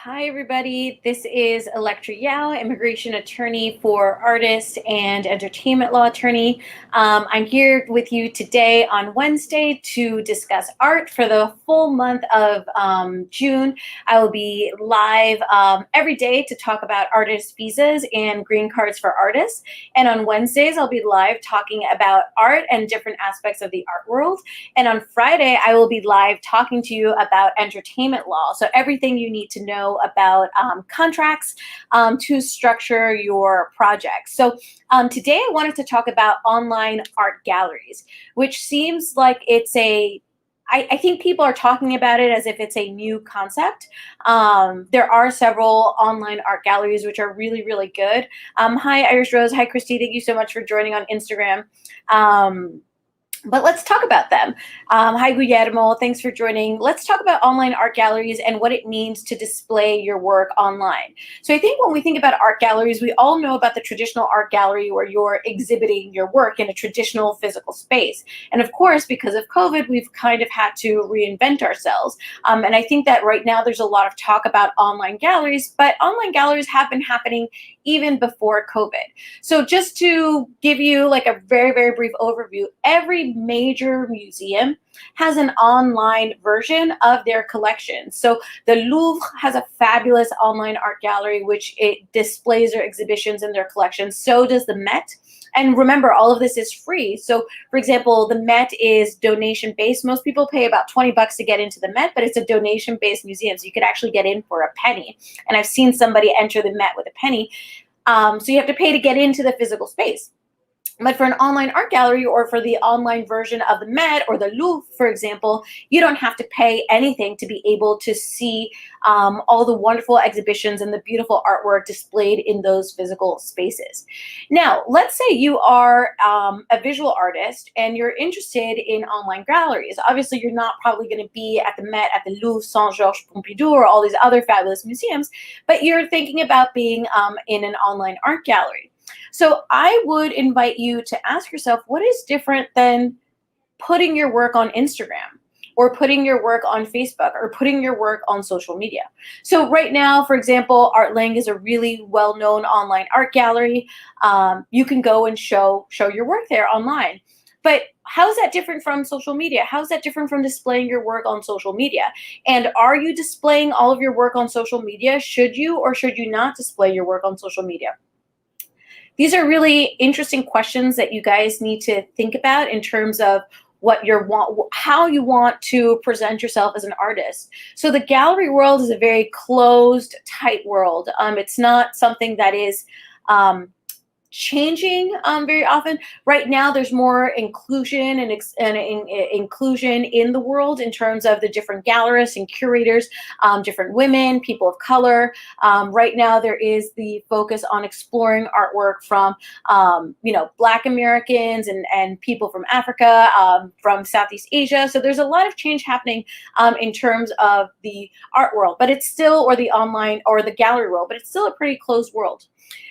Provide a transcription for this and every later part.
Hi, everybody. This is Elektra Yao, immigration attorney for artists and entertainment law attorney. I'm here with you today on Wednesday to discuss art for the full month of June. I will be live every day to talk about artist visas and green cards for artists. And on Wednesdays, I'll be live talking about art and different aspects of the art world. And on Friday, I will be live talking to you about entertainment law. So everything you need to know about contracts to structure your project. So today I wanted to talk about online art galleries, which seems like I think people are talking about it as if it's a new concept. There are several online art galleries which are really, really good. Hi, Irish Rose. Hi, Christy. Thank you so much for joining on Instagram. But let's talk about them. Hi, Guillermo. Thanks for joining. Let's talk about online art galleries and what it means to display your work online. So I think when we think about art galleries, we all know about the traditional art gallery where you're exhibiting your work in a traditional physical space. And of course, because of COVID, we've kind of had to reinvent ourselves. And I think that right now there's a lot of talk about online galleries, but online galleries have been happening even before COVID. So just to give you like a very, very brief overview, every major museum has an online version of their collection. So the Louvre has a fabulous online art gallery, which it displays their exhibitions and their collections. So does the Met. And remember, all of this is free. So for example, the Met is donation-based. Most people pay about $20 to get into the Met, but it's a donation-based museum. So you could actually get in for a penny. And I've seen somebody enter the Met with a penny. So you have to pay to get into the physical space. But for an online art gallery or for the online version of the Met or the Louvre, for example, you don't have to pay anything to be able to see all the wonderful exhibitions and the beautiful artwork displayed in those physical spaces. Now, let's say you are a visual artist and you're interested in online galleries. Obviously, you're not probably going to be at the Met, at the Louvre, Saint-Georges Pompidou, or all these other fabulous museums, but you're thinking about being in an online art gallery. So I would invite you to ask yourself, what is different than putting your work on Instagram or putting your work on Facebook or putting your work on social media? So right now, for example, Artling is a really well-known online art gallery. You can go and show your work there online. But how is that different from social media? How is that different from displaying your work on social media? And are you displaying all of your work on social media? Should you or should you not display your work on social media? These are really interesting questions that you guys need to think about in terms of how you want to present yourself as an artist. So the gallery world is a very closed, tight world. It's not something that is changing very often. Right now, there's more inclusion and inclusion in the world in terms of the different gallerists and curators, different women, people of color. Right now, there is the focus on exploring artwork from, Black Americans and people from Africa, from Southeast Asia. So there's a lot of change happening in terms of the art world, but it's still, or the online or the gallery world, but it's still a pretty closed world.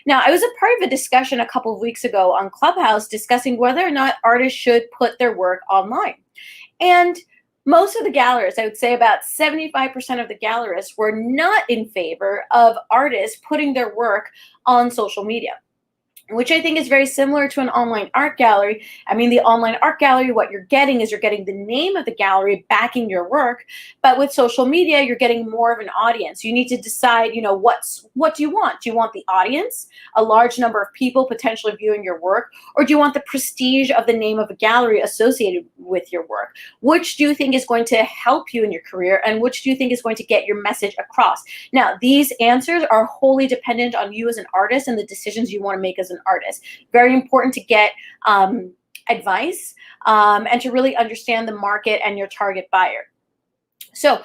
Now, I was a part of a discussion a couple of weeks ago on Clubhouse discussing whether or not artists should put their work online. And most of the gallerists, I would say about 75% of the gallerists, were not in favor of artists putting their work on social media, which I think is very similar to an online art gallery. I mean, the online art gallery, what you're getting is you're getting the name of the gallery backing your work. But with social media, you're getting more of an audience. You need to decide, what do you want? Do you want the audience, a large number of people potentially viewing your work, or do you want the prestige of the name of a gallery associated with your work? Which do you think is going to help you in your career, and which do you think is going to get your message across? Now, these answers are wholly dependent on you as an artist and the decisions you want to make as an artist. Very important to get advice and to really understand the market and your target buyer. So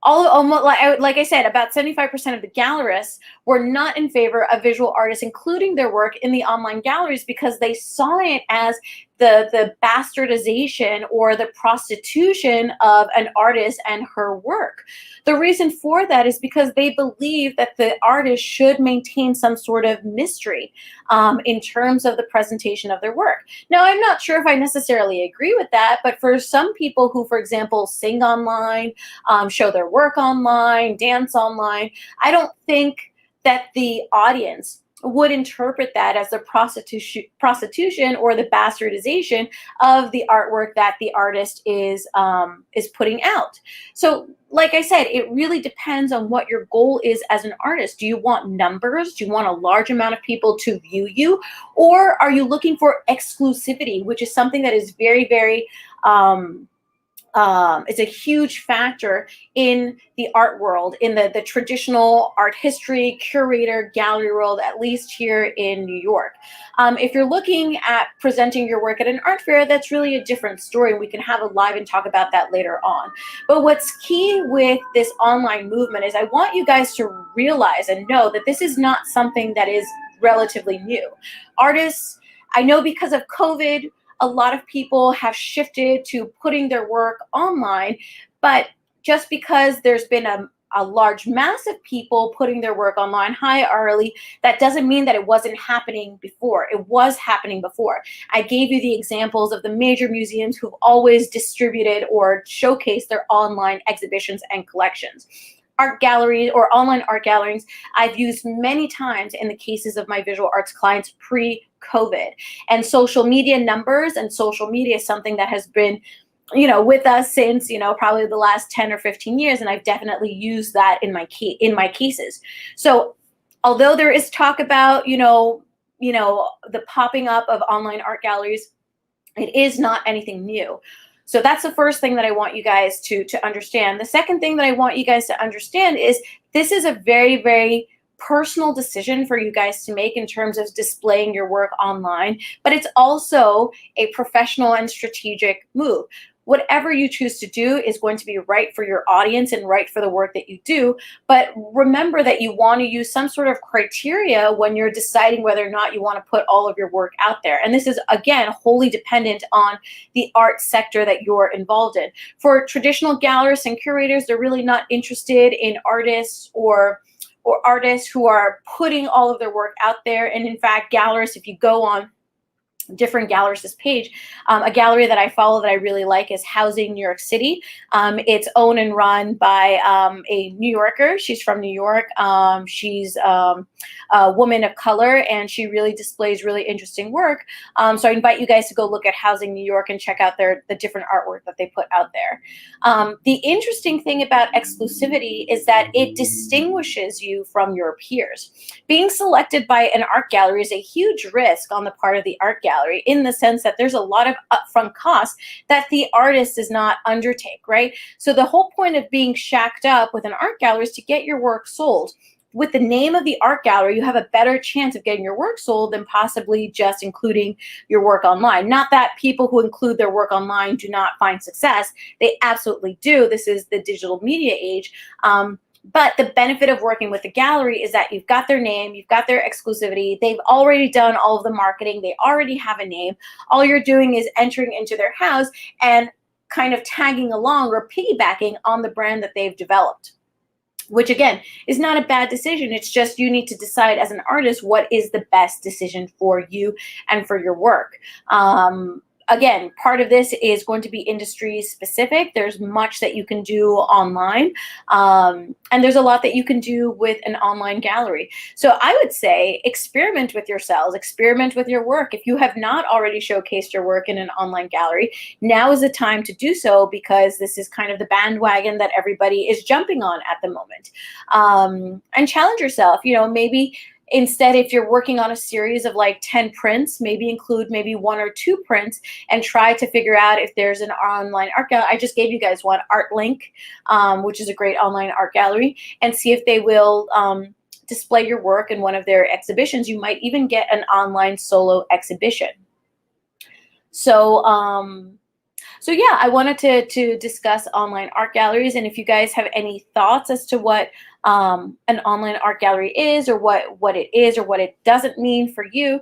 like I said, about 75% of the gallerists were not in favor of visual artists including their work in the online galleries because they saw it as the bastardization or the prostitution of an artist and her work. The reason for that is because they believe that the artist should maintain some sort of mystery in terms of the presentation of their work. Now, I'm not sure if I necessarily agree with that, but for some people who, for example, sing online, show their work online, dance online, I don't think that the audience would interpret that as the prostitution or the bastardization of the artwork that the artist is putting out. So, like I said, it really depends on what your goal is as an artist. Do you want numbers? Do you want a large amount of people to view you? Or are you looking for exclusivity, which is something that is very, very it's a huge factor in the art world, in the traditional art history, curator, gallery world, at least here in New York. If you're looking at presenting your work at an art fair, that's really a different story, and we can have a live and talk about that later on. But what's key with this online movement is I want you guys to realize and know that this is not something that is relatively new. Artists, I know because of COVID, a lot of people have shifted to putting their work online, but just because there's been a large mass of people putting their work online, hi Arlie, that doesn't mean that it wasn't happening before. It was happening before. I gave you the examples of the major museums who've always distributed or showcased their online exhibitions and collections. Art galleries or online art galleries I've used many times in the cases of my visual arts clients pre-COVID. And social media numbers and social media is something that has been, with us since, probably the last 10 or 15 years. And I've definitely used that in my cases. So although there is talk about, the popping up of online art galleries, it is not anything new. So that's the first thing that I want you guys to understand. The second thing that I want you guys to understand is this is a very, very personal decision for you guys to make in terms of displaying your work online, but it's also a professional and strategic move. Whatever you choose to do is going to be right for your audience and right for the work that you do. But remember that you want to use some sort of criteria when you're deciding whether or not you want to put all of your work out there. And this is, again, wholly dependent on the art sector that you're involved in. For traditional gallerists and curators, they're really not interested in artists or artists who are putting all of their work out there. And in fact, gallerists, if you go on different gallerists page, a gallery that I follow that I really like is Housing New York City. It's owned and run by a New Yorker. She's from New York. She's a woman of color, and she really displays really interesting work. So I invite you guys to go look at Housing New York and check out the different artwork that they put out there. The interesting thing about exclusivity is that it distinguishes you from your peers. Being selected by an art gallery is a huge risk on the part of the art gallery, in the sense that there's a lot of upfront costs that the artist does not undertake, right? So the whole point of being shacked up with an art gallery is to get your work sold. With the name of the art gallery, you have a better chance of getting your work sold than possibly just including your work online. Not that people who include their work online do not find success. They absolutely do. This is the digital media age. But the benefit of working with the gallery is that you've got their name, you've got their exclusivity, they've already done all of the marketing, they already have a name. All you're doing is entering into their house and kind of tagging along or piggybacking on the brand that they've developed, which again is not a bad decision. It's just you need to decide as an artist what is the best decision for you and for your work. Again, part of this is going to be industry specific. There's much that you can do online, and there's a lot that you can do with an online gallery. So I would say experiment with yourselves, experiment with your work. If you have not already showcased your work in an online gallery, now is the time to do so, because this is kind of the bandwagon that everybody is jumping on at the moment. And challenge yourself, maybe instead, if you're working on a series of like 10 prints, maybe include maybe 1 or 2 prints and try to figure out if there's an online art gallery. I just gave you guys one, ArtLink, which is a great online art gallery, and see if they will display your work in one of their exhibitions. You might even get an online solo exhibition. So So yeah, I wanted to discuss online art galleries, and if you guys have any thoughts as to what an online art gallery is, or what it is, or what it doesn't mean for you,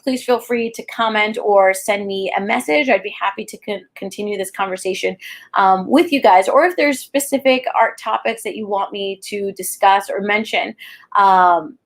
please feel free to comment or send me a message. I'd be happy to continue this conversation with you guys. Or if there's specific art topics that you want me to discuss or mention,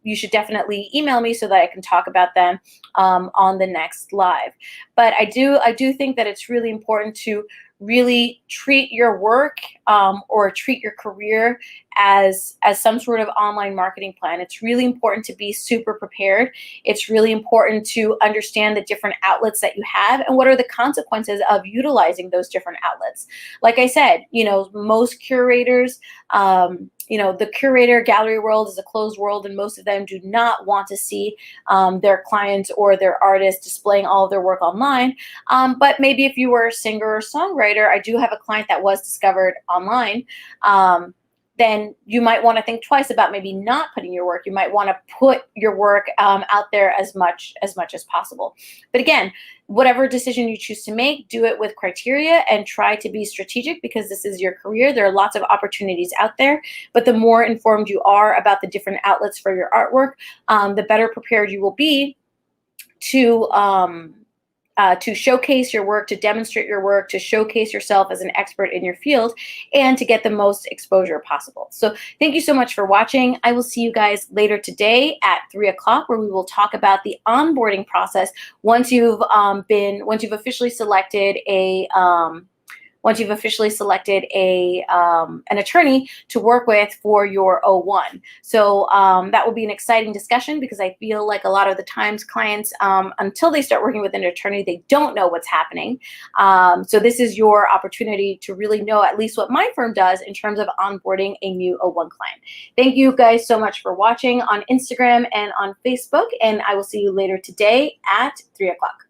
you should definitely email me so that I can talk about them on the next live. But I do think that it's really important to really treat your work or treat your career as some sort of online marketing plan. It's really important to be super prepared. It's really important to understand the different outlets that you have and what are the consequences of utilizing those different outlets. Like I said, most curators, the curator gallery world is a closed world, and most of them do not want to see their clients or their artists displaying all of their work online. But maybe if you were a singer or songwriter, I do have a client that was discovered online. Then you might want to think twice about maybe not putting your work. You might want to put your work out there as much as possible. But again, whatever decision you choose to make, do it with criteria and try to be strategic, because this is your career. There are lots of opportunities out there, but the more informed you are about the different outlets for your artwork, the better prepared you will be to showcase your work, to demonstrate your work, to showcase yourself as an expert in your field, and to get the most exposure possible. So thank you so much for watching. I will see you guys later today at 3 o'clock, where we will talk about the onboarding process once you've officially selected an attorney to work with for your O1. So that will be an exciting discussion, because I feel like a lot of the times clients, until they start working with an attorney, they don't know what's happening. So this is your opportunity to really know at least what my firm does in terms of onboarding a new O1 client. Thank you guys so much for watching on Instagram and on Facebook, and I will see you later today at 3 o'clock.